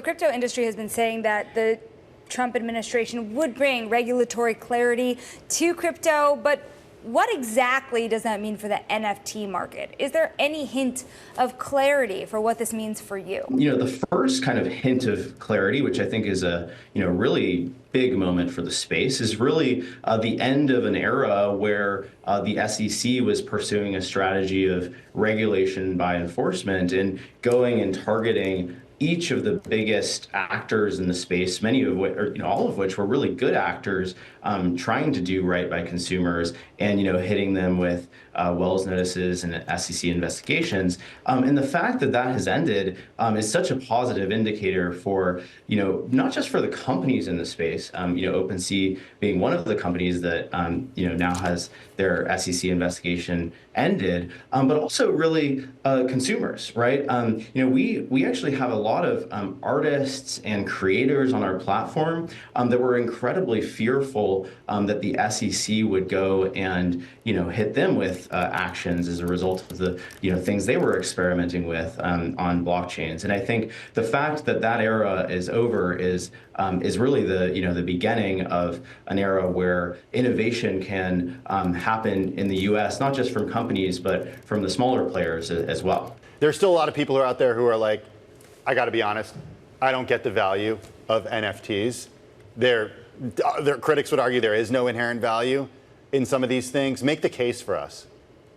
crypto industry has been saying that the Trump administration would bring regulatory clarity to crypto, but what exactly does that mean for the NFT market? Is there any hint of clarity for what this means for you? The first kind of hint of clarity, which I think is a, really big moment for the space, is really the end of an era where the SEC was pursuing a strategy of regulation by enforcement and going and targeting each of the biggest actors in the space, many of which, or all of which were really good actors, trying to do right by consumers and hitting them with Wells notices and SEC investigations. And the fact that that has ended is such a positive indicator for not just for the companies in the space. OpenSea being one of the companies that now has their SEC investigation ended, but also really consumers, right? We actually have a lot of artists and creators on our platform that were incredibly fearful that the SEC would go and hit them with actions as a result of the things they were experimenting with on blockchains. And I think the fact that that era is over is really the beginning of an era where innovation can happen in the U.S., not just from companies, but from the smaller players as well. There's still a lot of people who are out there who are like, I got to be honest, I don't get the value of NFTs. Their critics would argue there is no inherent value in some of these things. Make the case for us,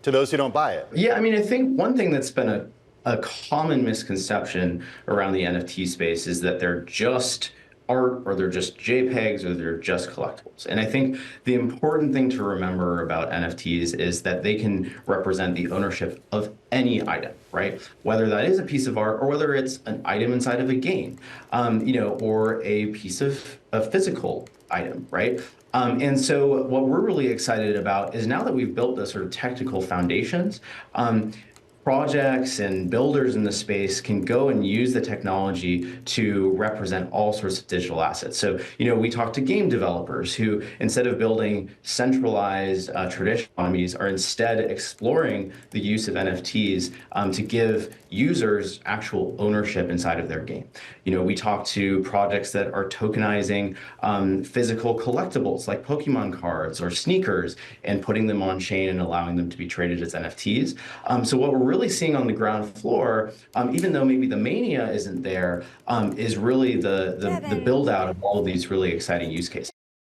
to those who don't buy it. Yeah, I think one thing that's been a common misconception around the NFT space is that they're just art, or they're just JPEGs, or they're just collectibles. And I think the important thing to remember about NFTs is that they can represent the ownership of any item, right? Whether that is a piece of art or whether it's an item inside of a game, or a piece of physical item, right? And so what we're really excited about is now that we've built the sort of technical foundations, projects and builders in the space can go and use the technology to represent all sorts of digital assets. So, we talk to game developers who, instead of building centralized traditional economies, are instead exploring the use of NFTs to give users actual ownership inside of their game. We talk to projects that are tokenizing physical collectibles like Pokemon cards or sneakers and putting them on chain and allowing them to be traded as NFTs. So what we're really seeing on the ground floor, even though maybe the mania isn't there, is really the build out of all of these really exciting use cases.